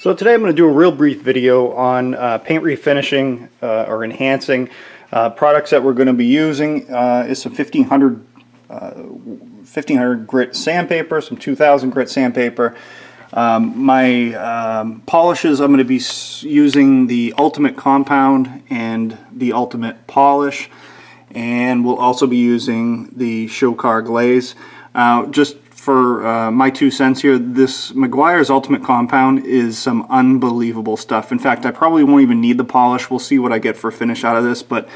So today I'm going to do a real brief video on paint refinishing or enhancing. Products that we're going to be using is some 1500 grit sandpaper, some 2000 grit sandpaper. My polishes, I'm going to be using the Ultimate Compound and the Ultimate Polish, and we'll also be using the Show Car Glaze. Just for my 2 cents here, this Meguiar's Ultimate Compound is some unbelievable stuff. In fact, I probably won't even need the polish. We'll see what I get for a finish out of this, but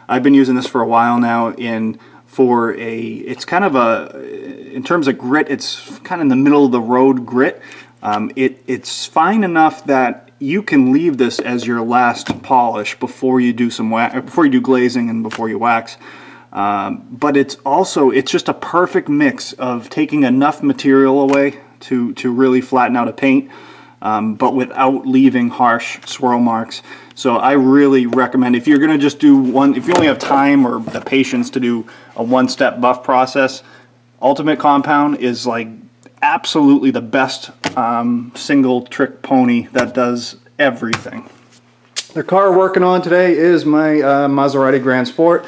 I've been using this for a while now, and it's kind of in terms of grit, it's kind of in the middle of the road grit. It's fine enough that you can leave this as your last polish before you do before you do glazing and before you wax. But it's just a perfect mix of taking enough material away to really flatten out a paint, but without leaving harsh swirl marks. So I really recommend, if you're going to just do if you only have time or the patience to do a one-step buff process, Ultimate Compound is like absolutely the best single trick pony that does everything. The car we're working on today is my Maserati Grand Sport.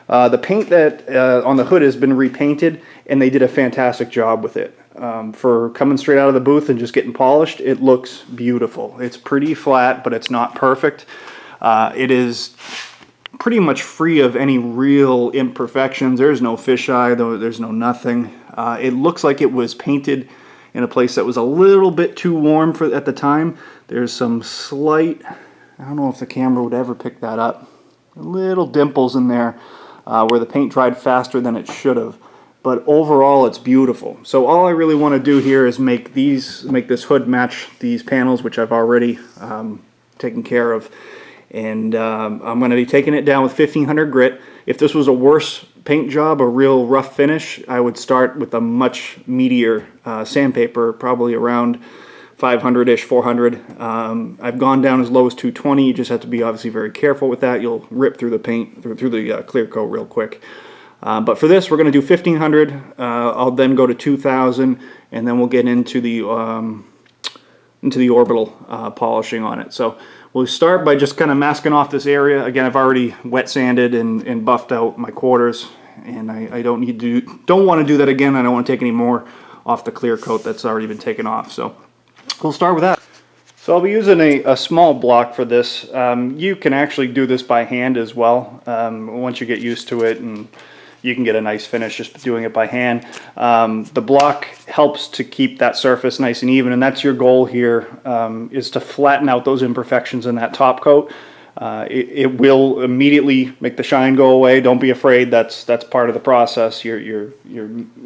The paint that on the hood has been repainted, and they did a fantastic job with it. For coming straight out of the booth and just getting polished, it looks beautiful. It's pretty flat, but it's not perfect. It is pretty much free of any real imperfections. There's no fisheye, though. There's no nothing. It looks like it was painted in a place that was a little bit too warm at the time. There's some slight, I don't know if the camera would ever pick that up, little dimples in there where the paint dried faster than it should have. But overall, it's beautiful. So all I really want to do here is make this hood match these panels, which I've already taken care of. And I'm going to be taking it down with 1500 grit. If this was a worse paint job, a real rough finish, I would start with a much meatier sandpaper, probably around 500-ish, 400. I've gone down as low as 220. You just have to be obviously very careful with that. You'll rip through the paint, through the clear coat real quick. But for this, we're going to do 1500. I'll then go to 2000, and then we'll get into the orbital polishing on it. So we'll start by just kind of masking off this area. Again, I've already wet sanded and buffed out my quarters, and I don't want to do that again. I don't want to take any more off the clear coat that's already been taken off. So we'll start with that. So I'll be using a small block for this. You can actually do this by hand as well once you get used to it, and you can get a nice finish just doing it by hand. The block helps to keep that surface nice and even, and that's your goal here, is to flatten out those imperfections in that top coat. It will immediately make the shine go away. Don't be afraid. That's part of the process. You're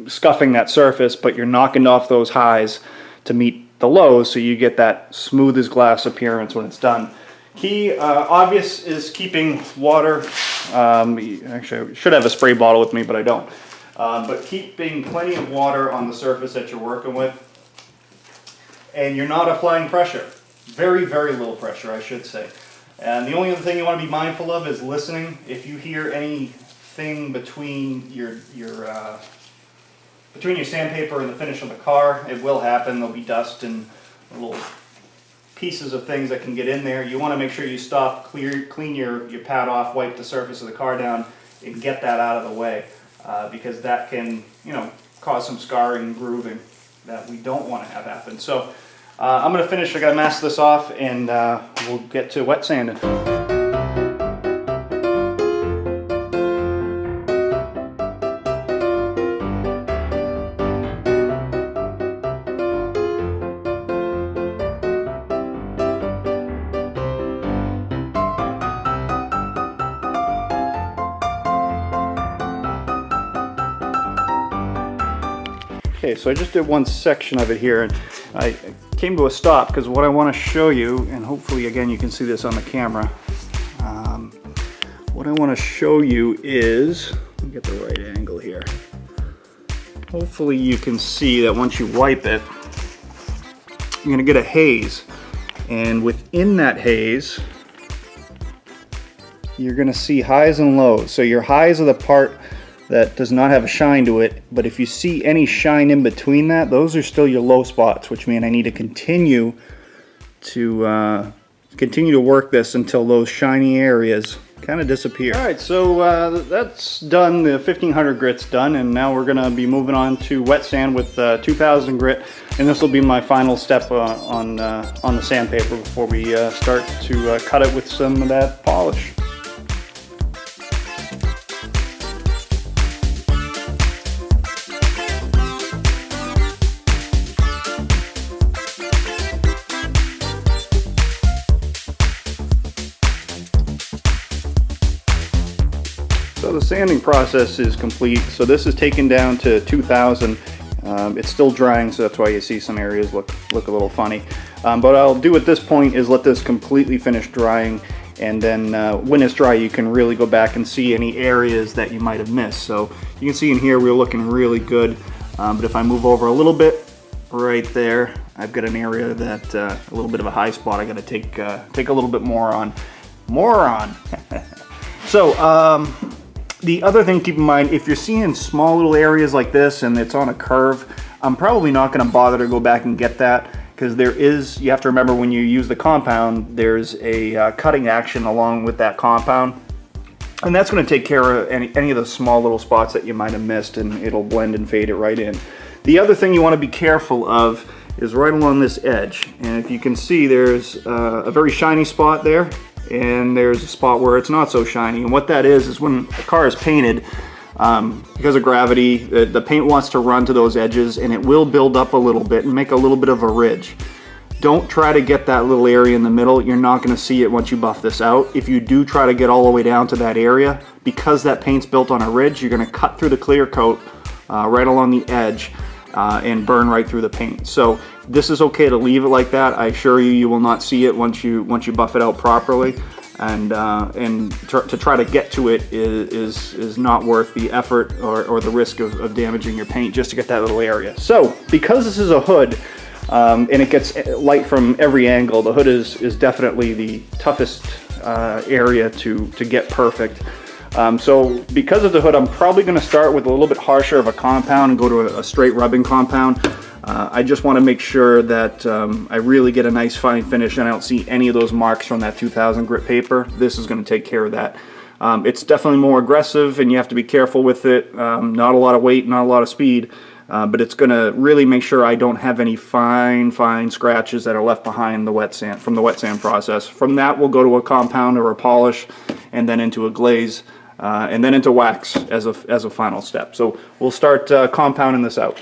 scuffing that surface, but you're knocking off those highs to meet the lows, so you get that smooth as glass appearance when it's done. Key obvious is keeping water. Actually, I should have a spray bottle with me, but I don't. But keeping plenty of water on the surface that you're working with, and you're not applying pressure. Very, very little pressure, I should say. And the only other thing you want to be mindful of is listening. If you hear anything between your sandpaper and the finish of the car, it will happen. There'll be dust and little pieces of things that can get in there. You want to make sure you stop, clean your pad off, wipe the surface of the car down, and get that out of the way, because that can, cause some scarring and grooving that we don't want to have happen. So I'm going to finish. I got to mask this off, and we'll get to wet sanding. Okay, so I just did one section of it here, and I came to a stop because what I want to show you, and hopefully again you can see this on the camera, what I want to show you is, let me get the right angle here. Hopefully you can see that once you wipe it, you're going to get a haze, and within that haze you're going to see highs and lows. So your highs are the part that does not have a shine to it, but if you see any shine in between that, those are still your low spots, which mean I need to continue to continue to work this until those shiny areas kind of disappear. All right, so that's done. The 1500 grit's done, and now we're gonna be moving on to wet sand with 2000 grit, and this will be my final step on the sandpaper before we start to cut it with some of that polish. So the sanding process is complete. So this is taken down to 2000. It's still drying, so that's why you see some areas look a little funny. But what I'll do at this point is let this completely finish drying, and then when it's dry, you can really go back and see any areas that you might have missed. So you can see in here we're looking really good. But if I move over a little bit, right there, I've got an area that a little bit of a high spot I got to take a little bit more on. So the other thing to keep in mind, if you're seeing small little areas like this and it's on a curve, I'm probably not going to bother to go back and get that, because you have to remember when you use the compound, there's a cutting action along with that compound, and that's going to take care of any of those small little spots that you might have missed, and it'll blend and fade it right in. The other thing you want to be careful of is right along this edge, and if you can see, there's a very shiny spot there, and there's a spot where it's not so shiny. And what that is when a car is painted, because of gravity, the paint wants to run to those edges, and it will build up a little bit and make a little bit of a ridge. Don't try to get that little area in the middle. You're not going to see it once you buff this out. If you do try to get all the way down to that area, because that paint's built on a ridge, you're going to cut through the clear coat right along the edge and burn right through the paint. So this is okay to leave it like that. I assure you, you will not see it once you buff it out properly. And to try to get to it is not worth the effort or the risk of damaging your paint just to get that little area. So because this is a hood and it gets light from every angle, the hood is definitely the toughest area to get perfect. So because of the hood, I'm probably going to start with a little bit harsher of a compound and go to a straight rubbing compound. I just want to make sure that I really get a nice fine finish and I don't see any of those marks from that 2000 grit paper. This is going to take care of that. It's definitely more aggressive and you have to be careful with it. Not a lot of weight, not a lot of speed, but it's going to really make sure I don't have any fine scratches that are left behind the wet sand from the wet sand process. From that, we'll go to a compound or a polish, and then into a glaze, and then into wax as a final step. So we'll start compounding this out.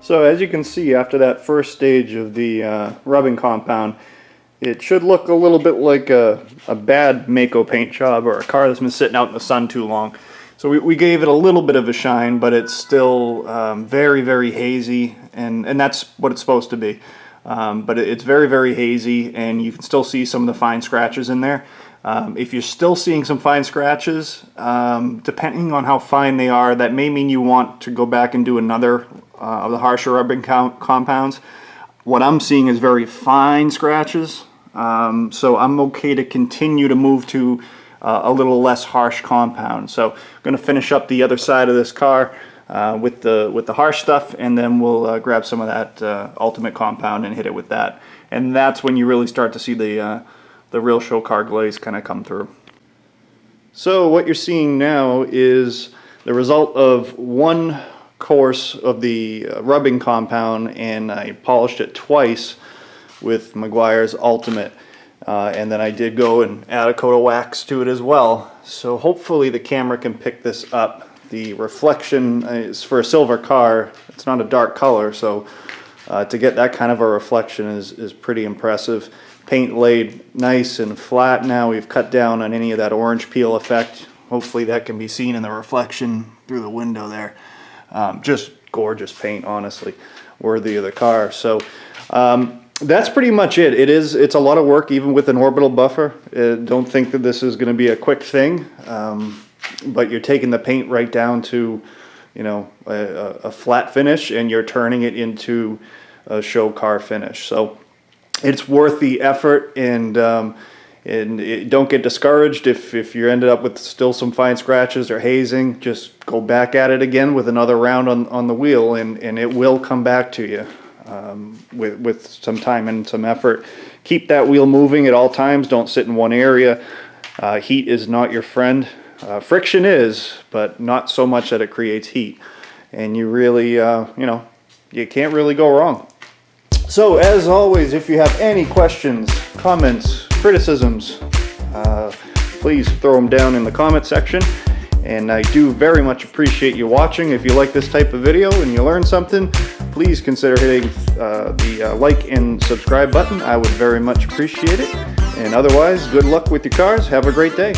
So as you can see, after that first stage of the rubbing compound, it should look a little bit like a bad Mako paint job or a car that's been sitting out in the sun too long. So we gave it a little bit of a shine, but it's still very hazy, and that's what it's supposed to be. But it's very hazy, and you can still see some of the fine scratches in there. If you're still seeing some fine scratches, depending on how fine they are, that may mean you want to go back and do another of the harsher rubbing compounds. What I'm seeing is very fine scratches, so I'm okay to continue to move to a little less harsh compound. So I'm going to finish up the other side of this car with the harsh stuff, and then we'll grab some of that ultimate compound and hit it with that. And that's when you really start to see the real show car glaze kind of come through. So what you're seeing now is the result of one course of the rubbing compound, and I polished it twice with Meguiar's Ultimate, and then I did go and add a coat of wax to it as well. So hopefully the camera can pick this up the reflection is for a silver car. It's not a dark color, so to get that kind of a reflection is pretty impressive. Paint laid nice and flat now. We've cut down on any of that orange peel effect. Hopefully that can be seen in the reflection through the window there. Just gorgeous paint, honestly, worthy of the car. So that's pretty much it. It's a lot of work even with an orbital buffer. Don't think that this is going to be a quick thing, but you're taking the paint right down to, you know, a flat finish, and you're turning it into a show car finish. So it's worth the effort, and don't get discouraged if you ended up with still some fine scratches or hazing. Just go back at it again with another round on the wheel, and it will come back to you with some time and some effort. Keep that wheel moving at all times. Don't sit in one area. Heat is not your friend. Friction is, but not so much that it creates heat. And you really, you know, you can't really go wrong. So as always, if you have any questions, comments, criticisms, please throw them down in the comment section. And I do very much appreciate you watching. If you like this type of video and you learn something, please consider hitting the like and subscribe button. I would very much appreciate it. And otherwise, good luck with your cars. Have a great day.